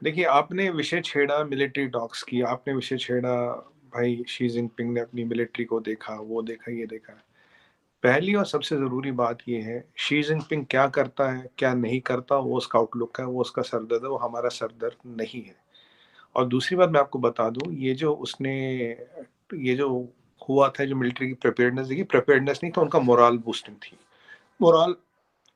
देखिए, आपने विषय छेड़ा मिलिट्री टॉक्स की, आपने विषय छेड़ा भाई शी जिनपिंग ने अपनी मिलिट्री को देखा, वो देखा, ये देखा। पहली और सबसे ज़रूरी बात ये है, शी जिनपिंग क्या करता है, क्या नहीं करता, वो उसका आउटलुक है, वो उसका सरदर्द है, वो हमारा सरदर्द नहीं है। और दूसरी बात मैं आपको बता दूँ, ये जो हुआ था, जो मिलिट्री की प्रिपेयर्डनेस देखी, प्रिपेयर्डनेस नहीं था, उनका मोरल बूस्टिंग थी। मोरल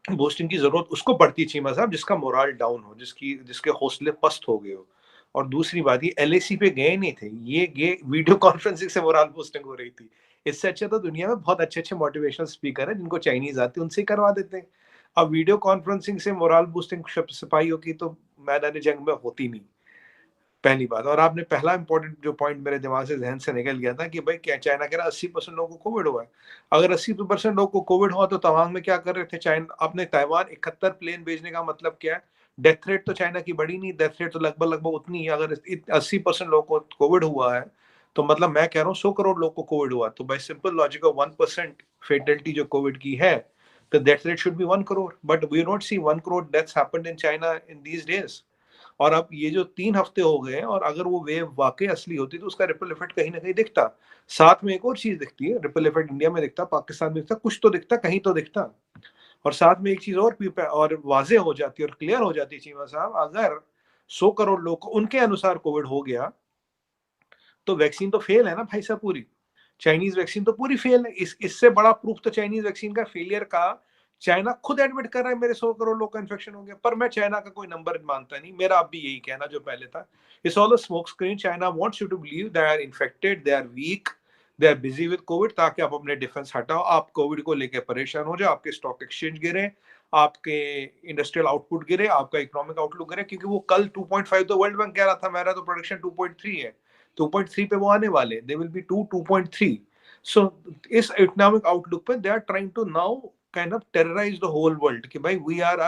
बूस्टिंग की जरूरत उसको पड़ती है चीमा साहब, जिसका मोरल डाउन हो, जिसके हौसले पस्त हो गए हो। और दूसरी बात, ये एलएसी पे गए नहीं थे, ये वीडियो कॉन्फ्रेंसिंग से मोरल बूस्टिंग हो रही थी। इससे अच्छा तो दुनिया में बहुत अच्छे अच्छे मोटिवेशनल स्पीकर हैं जिनको चाइनीज आती है, उनसे ही करवा देते हैं। अब वीडियो कॉन्फ्रेंसिंग से मोरल बूस्टिंग सिपाहियों की तो मैदान जंग में होती नहीं, पहली बात। और आपने पहला इंपॉर्टेंट जो पॉइंट मेरे दिमाग से जहन से निकल गया था कि भाई क्या चाइना कह रहा 80% लोगों को कोविड हुआ है। अगर 80% लोगों को कोविड हुआ तो तवांग में क्या कर रहे थे चाइना, अपने ताइवान 71 प्लेन भेजने का मतलब क्या है? डेथ रेट तो चाइना की बढ़ी नहीं, डेथ रेट तो लगभग लगभग उतनी है। अगर 80% लोगों को कोविड हुआ है तो मतलब मैं कह रहा हूँ 100 करोड़ लोग को कोविड हुआ, तो by simple logic of 1% fatality जो कोविड की है, the death rate should be 1 crore, but we don't see 1 crore deaths happened in China in these days. और अब ये जो 3 हफ्ते हो गए हैं, और अगर वो वेव वाकई असली होती तो उसका रिपल इफेक्ट कहीं ना कहीं दिखता। साथ में एक और चीज दिखती है, रिपल इफेक्ट इंडिया में दिखता, पाकिस्तान में दिखता, कुछ तो दिखता, कहीं तो दिखता। और साथ में एक चीज और वाजे हो जाती है और क्लियर हो जाती है चीमा साहब, अगर 100 करोड़ लोग को उनके अनुसार कोविड हो गया तो वैक्सीन तो फेल है ना भाई साहब पूरी। चाइनीज वैक्सीन तो पूरी फेल है। इससे बड़ा प्रूफ तो चाइनीज वैक्सीन का फेलियर का चाइना खुद एडमिट कर रहा है, मेरे 100 करोड़ लोग का इन्फेक्शन हो गया। पर मैं चाइना का कोई नंबर मानता नहीं, मेरा अब भी यही कहना जो पहले था, it's all a smoke screen. China wants you to believe they are infected, they are weak, they are busy with Covid, ताकि आप अपने डिफेंस हटाओ, आप कोविड को लेकर परेशान हो जाओ, आपके स्टॉक एक्सचेंज गिरे, आपके इंडस्ट्रियल आउटपुट गिरे, आपका इकोनॉमिक आउटलुक गिरे। क्योंकि वो कल 2.5 तो वर्ल्ड बैंक कह रहा था, मेरा तो प्रोडक्शन 2.3 है, 2.3 पे वो आने वाले, दे विल बी 2.3। सो इस इकोनॉमिक आउटलुक पे they are trying to now kind of terrorise the whole world कि भाई we are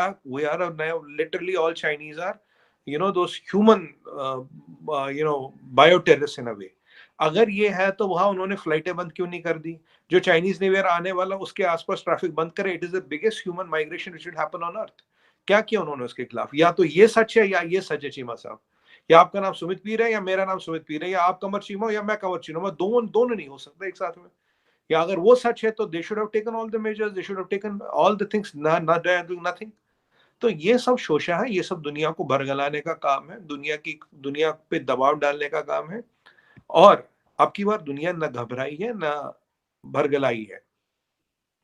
literally all Chinese are those human bio terrorist in a way. अगर ये है तो वहां उन्होंने फ्लाइटें बंद क्यों नहीं कर दी? जो चाइनीज न्यू ईयर आने वाला उसके आसपास ट्रैफिक बंद करे, it is the biggest human migration which will happen on earth. क्या किया उन्होंने उसके खिलाफ? या तो ये सच है या ये सच है चीमा साहब। या आपका नाम सुमित पीर है या मेरा नाम सुमित पीर है, या आप कमर चीमा हो या मैं कमर चीमा, दोनों दोनों नहीं हो सकते एक साथ में। या अगर वो सच है तो they should have taken all the measures, they should have taken all the things, not doing nothing. तो ये सब शोषा है, ये सब दुनिया को भरगलाने का काम है, दुनिया पे दबाव डालने का काम है। और अब की बार दुनिया न घबराई है न भरगलाई है।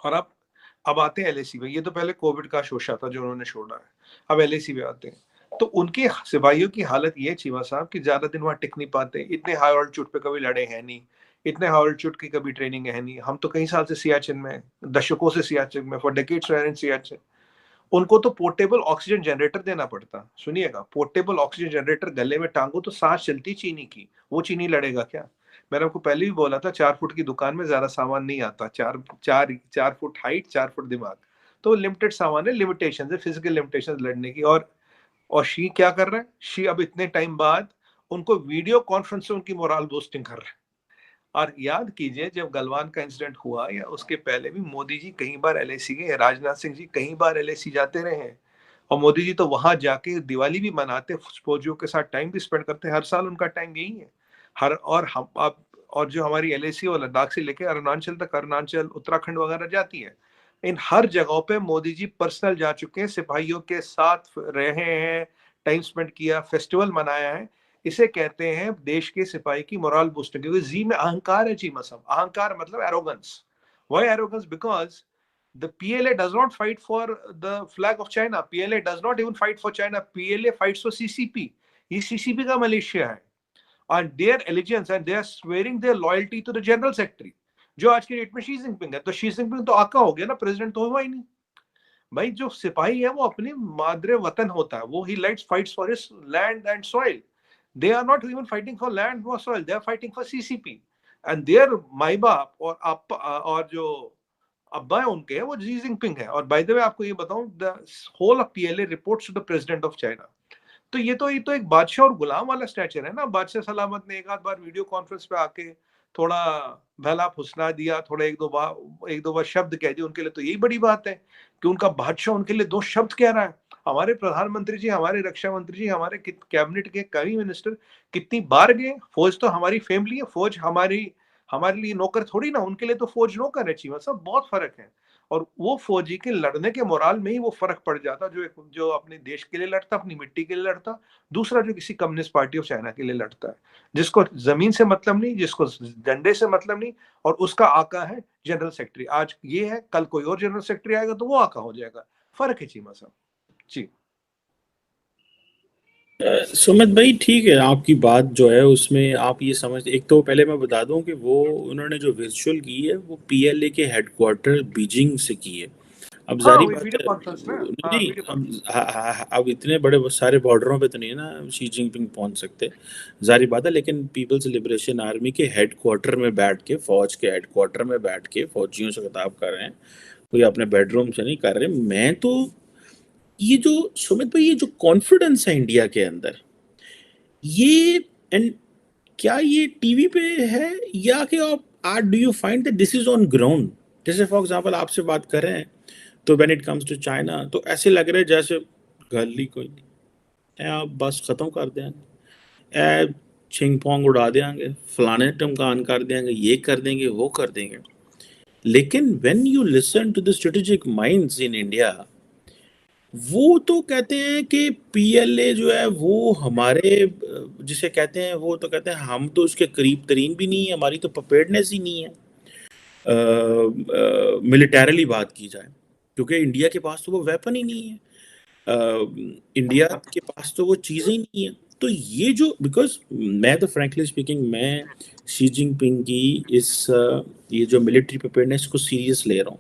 और अब आते हैं एलएसी पे। ये तो पहले कोविड का शोषा था जो उन्होंने छोड़ा है, अब एलएसी पे आते हैं। तो उनके सिपाहियों की हालत ये चीमा साहब कि ज्यादा दिन वहां टिक नहीं पाते, इतने हाई ऑल्टीट्यूड पे कभी लड़े हैं नहीं, इतने हाई ऑल्टीट्यूड की कभी ट्रेनिंग है नहीं। हम तो कई साल से सियाचिन में, दशकों से सियाचिन में, फॉर डेकेड्स इन सियाचिन। उनको तो पोर्टेबल ऑक्सीजन जनरेटर देना पड़ता, सुनिएगा, पोर्टेबल ऑक्सीजन जनरेटर गले में टांगो तो सांस चलती चीनी की, वो चीनी लड़ेगा क्या? मैंने आपको पहले भी बोला था, 4 फुट की दुकान में ज्यादा सामान नहीं आता, 4 फुट हाइट, 4 फुट दिमाग। तो लिमिटेड सामान है, लिमिटेशन है, फिजिकल लिमिटेशन लड़ने की। और शी क्या कर रहा है? शी अब इतने टाइम बाद उनको वीडियो कॉन्फ्रेंस से उनकी मोरल बूस्टिंग कर रहा है। और याद कीजिए, जब गलवान का इंसिडेंट हुआ या उसके पहले भी मोदी जी कई बार एलएसी गए, राजनाथ सिंह जी कई बार एलएसी जाते रहे हैं। और मोदी जी तो वहां जाके दिवाली भी मनाते, फौजियों के साथ टाइम भी स्पेंड करते हैं, हर साल उनका टाइम यही है। हर और हम अब और जो हमारी एलएसी और लद्दाख से लेकर अरुणाचल तक, अरुणाचल उत्तराखंड वगैरह जाती है, इन हर जगहों पे मोदी जी पर्सनल जा चुके हैं, सिपाहियों के साथ रहे हैं, टाइम स्पेंड किया, फेस्टिवल मनाया है। इसे कहते हैं देश के सिपाही की मोरल बूस्टिंग, क्योंकि जी में अहंकार है चीमा साहब। अहंकार मतलब arrogance. Why arrogance? Because the PLA does not fight for the flag of China. PLA does not even fight for China. PLA fights for CCP. ये CCP का मलेशिया है। And their allegiance and they are swearing their loyalty to the general secretary, जो आज की date में Xi Jinping है। तो Xi Jinping तो आका हो गया ना, प्रेसिडेंट तो हुआ ही नहीं। भाई जो सिपाही है वो अपनी मादरे वतन होता है, वो ही lights fights for his land and soil. They are not even fighting for land और soil, they are fighting for CCP. And there my बाप और आप और जो अब्बा है उनके है वो जी जिनपिंग है। और बाय द वे आपको ये बताऊं, the whole of PLA reports to the president of China. तो ये तो एक बादशाह और गुलाम वाला स्ट्रक्चर है ना। बादशाह सलामत ने एक आध बार वीडियो कॉन्फ्रेंस पे आके थोड़ा भला फुसला दिया, थोड़ा एक दो बार शब्द कह दिए, उनके लिए तो यही बड़ी बात है कि उनका बादशाह उनके लिए दो शब्द कह रहा है। हमारे प्रधानमंत्री जी, हमारे रक्षा मंत्री जी, हमारे कैबिनेट के कई मिनिस्टर कितनी बार गए। फौज तो हमारी फैमिली है, फौज हमारे लिए नौकर थोड़ी ना, उनके लिए तो फौज नौकर है। चीमा साहब, बहुत फर्क है। और वो फौजी के लड़ने के मोराल में ही वो फर्क पड़ जाता, जो अपने देश के लिए लड़ता, अपनी मिट्टी के लिए लड़ता, दूसरा जो किसी कम्युनिस्ट पार्टी ऑफ चाइना के लिए लड़ता है, जिसको जमीन से मतलब नहीं, जिसको डंडे से मतलब नहीं, और उसका आका है जनरल सेक्रेटरी। आज ये है, कल कोई और जनरल सेक्रेटरी आएगा तो वो आका हो जाएगा। फर्क है चीमा साहब जी। सुमित भाई, ठीक है, आपकी बात जो है उसमें आप ये समझ, एक तो पहले मैं बता दूं कि वो उन्होंने जो विजुअल की है वो पीएलए के हेडक्वार्टर बीजिंग से की है। अब हाँ, जारी वही बात वीडियो है, कॉन्फ्रेंस ना। हाँ, नहीं, वीडियो अब कॉन्फ्रेंस। अब इतने बड़े सारे बॉर्डरों पे तो नहीं है ना शी जिनपिंग पहुंच सकते, जारी बात है, लेकिन पीपल्स लिबरेशन आर्मी के हेडक्वार्टर में बैठ के, फौज के हेडक्वार्टर में बैठ के फौजियों से खिताब कर रहे हैं, कोई अपने बेडरूम से नहीं कर रहे। मैं तो ये जो सुमित भाई, ये जो कॉन्फिडेंस है इंडिया के अंदर, ये एंड क्या ये टीवी पे है या कि आप do you find that this is on ground? जैसे फॉर एग्जांपल आपसे बात कर रहे हैं तो when it comes to China तो ऐसे लग रहा है जैसे गली कोई नहीं है, आप बस खत्म कर देंगे, ए छिंग पोंग उड़ा देंगे, फलाने टमकान कर देंगे, ये कर देंगे, वो कर देंगे। लेकिन when you listen to the strategic minds in India, वो तो कहते हैं कि पीएलए जो है वो हमारे जिसे कहते हैं, वो तो कहते हैं हम तो उसके करीब तरीन भी नहीं है, हमारी तो प्रिपेयर्डनेस ही नहीं है मिलिटरली बात की जाए, क्योंकि इंडिया के पास तो वो वेपन ही नहीं है, इंडिया के पास तो वो चीज़ें ही नहीं है। तो ये जो, बिकॉज मैं तो फ्रैंकली स्पीकिंग, मैं शी जिनपिंग की ये जो मिलिट्री प्रिपेयर्डनेस को सीरियस ले रहा हूँ।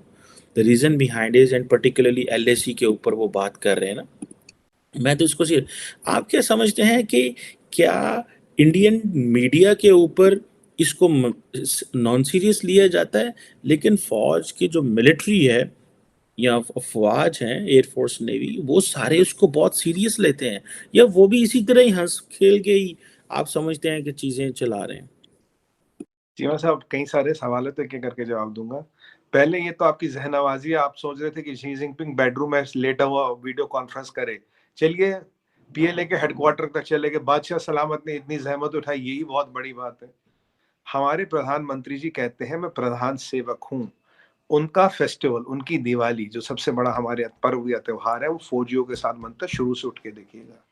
The reason behind is, and particularly LAC के ऊपर वो बात कर रहे हैं ना, मैं तो इसको सीरियस। आप क्या समझते हैं कि क्या इंडियन मीडिया के ऊपर इसको नॉन सीरियस लिया जाता है, लेकिन फौज की जो मिलिट्री है या अफवाज हैं, एयरफोर्स नेवी, वो सारे उसको बहुत सीरियस लेते हैं, या वो भी इसी तरह ही हंस खेल के ही आप समझते हैं कि चीजें चला रहे हैं? चीमा साहब, कई सारे सवाल है तो एक एक करके जवाब दूंगा। पहले ये तो आपकी जहनवाजी है, आप सोच रहे थे कि शी जिनपिंग बेडरूम में लेटा हुआ वीडियो कॉन्फ्रेंस करे। चलिए, पीएलए के हेडक्वार्टर तक चले गए, बादशाह सलामत ने इतनी जहमत उठाई, यही बहुत बड़ी बात है। हमारे प्रधानमंत्री जी कहते हैं मैं प्रधान सेवक हूँ। उनका फेस्टिवल, उनकी दिवाली जो सबसे बड़ा हमारे पर्व या त्योहार है, वो फौजियों के साथ मनता है। शुरू से उठ के देखिएगा,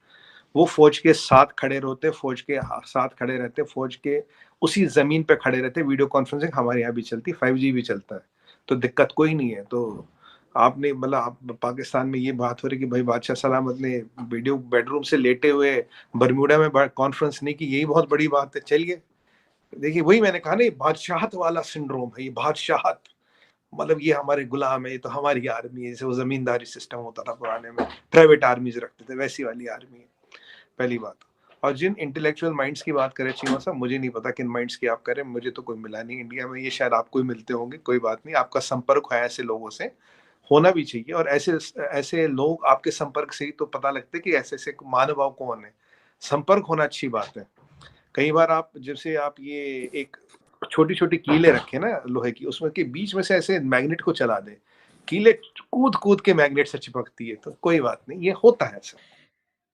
वो फौज के साथ खड़े रहते, फौज के साथ खड़े रहते, फौज के उसी जमीन पे खड़े रहते। वीडियो कॉन्फ्रेंसिंग हमारे यहाँ भी चलती, 5G भी चलता है, तो दिक्कत कोई नहीं है। तो आपने मतलब आप पाकिस्तान में ये बात हो रही कि भाई बादशाह सलामत ने वीडियो बेडरूम से लेटे हुए बरम्यूडा में कॉन्फ्रेंस नहीं की, यही बहुत बड़ी बात है। चलिए देखिए, वही मैंने कहा ना, ये बादशाहत वाला सिंड्रोम है, ये बादशाहत, मतलब ये हमारे गुलाम है, ये तो हमारी आर्मी है। जैसे वो जमींदारी सिस्टम होता था पुराने में, प्राइवेट आर्मीज रखते थे, वैसी वाली आर्मी है, पहली बात। और जिन इंटेलेक्चुअल माइंड्स की बात करें चीमा साहब, मुझे नहीं पता किन माइंड्स की आप करें, मुझे तो कोई मिला नहीं इंडिया में। ये शायद आपको ही मिलते होंगे, कोई बात नहीं, आपका संपर्क है ऐसे लोगों से, होना भी चाहिए। और ऐसे ऐसे लोग आपके संपर्क से ही तो पता लगते कि ऐसे ऐसे महानुभाव कौन है। संपर्क होना अच्छी बात है। कई बार आप जैसे आप ये एक छोटी छोटी कीले रखे ना लोहे की, उसमें के बीच में से ऐसे मैग्नेट को चला दे, कीले कूद कूद के मैग्नेट से चिपकती है, तो कोई बात नहीं, ये होता है ऐसा।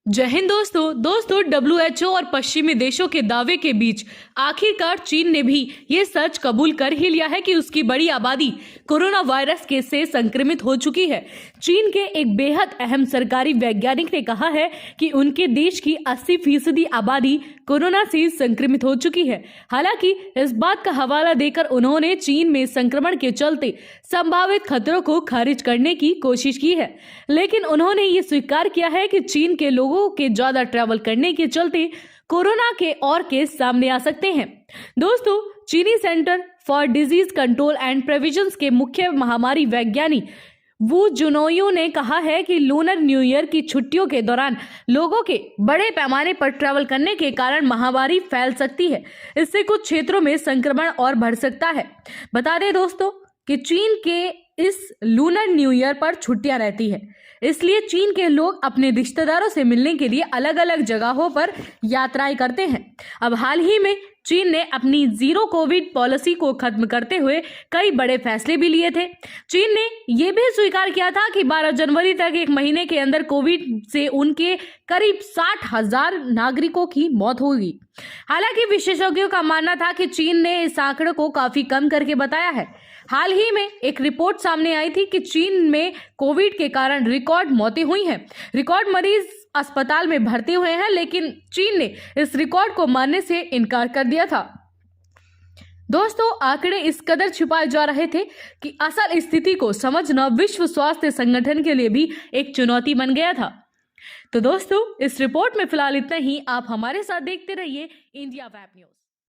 जय हिंद दोस्तों WHO और पश्चिमी देशों के दावे के बीच आखिरकार चीन ने भी ये सच कबूल कर ही लिया है कि उसकी बड़ी आबादी कोरोना वायरस के से संक्रमित हो चुकी है। चीन के एक बेहद अहम सरकारी वैज्ञानिक ने कहा है कि उनके देश की 80% आबादी कोरोना से संक्रमित हो चुकी है। हालांकि इस बात का हवाला देकर उन्होंने चीन में संक्रमण के चलते संभावित खतरों को खारिज करने की कोशिश की है, लेकिन उन्होंने ये स्वीकार किया है कि चीन के लोगों के ज्यादा ट्रैवल करने के चलते कोरोना के और केस सामने आ सकते हैं। दोस्तों, चीनी centre for disease control and prevention के मुख्य महामारी वैज्ञानिक वू जुनोयू ने कहा है कि लूनर न्यू ईयर की छुट्टियों के दौरान लोगों के बड़े पैमाने पर ट्रैवल करने के कारण महामारी फैल सकती है। इससे कुछ क्षेत्रों में संक्रमण और बढ़ सकता है। बता दें दोस्तों कि चीन के इस लूनर न्यू ईयर पर छुट्टियां रहती है, इसलिए चीन के लोग अपने रिश्तेदारों से मिलने के लिए अलग अलग जगहों पर यात्राएं करते हैं। अब हाल ही में चीन ने अपनी जीरो कोविड पॉलिसी को खत्म करते हुए कई बड़े फैसले भी लिए थे। चीन ने यह भी स्वीकार किया था कि 12 जनवरी तक एक महीने के अंदर कोविड से उनके करीब 60,000 नागरिकों की मौत होगी। हालांकि विशेषज्ञों का मानना था कि चीन ने इस आंकड़े को काफी कम करके बताया है। हाल ही में एक रिपोर्ट सामने आई थी कि चीन में कोविड के कारण रिकॉर्ड मौतें हुई हैं। रिकॉर्ड मरीज अस्पताल में भर्ती हुए हैं, लेकिन चीन ने इस रिकॉर्ड को मानने से इनकार कर दिया था। दोस्तों, आंकड़े इस कदर छुपाए जा रहे थे कि असल स्थिति को समझना विश्व स्वास्थ्य संगठन के लिए भी एक चुनौती बन गया था। तो दोस्तों, इस रिपोर्ट में फिलहाल इतना ही। आप हमारे साथ देखते रहिए इंडिया वेब न्यूज।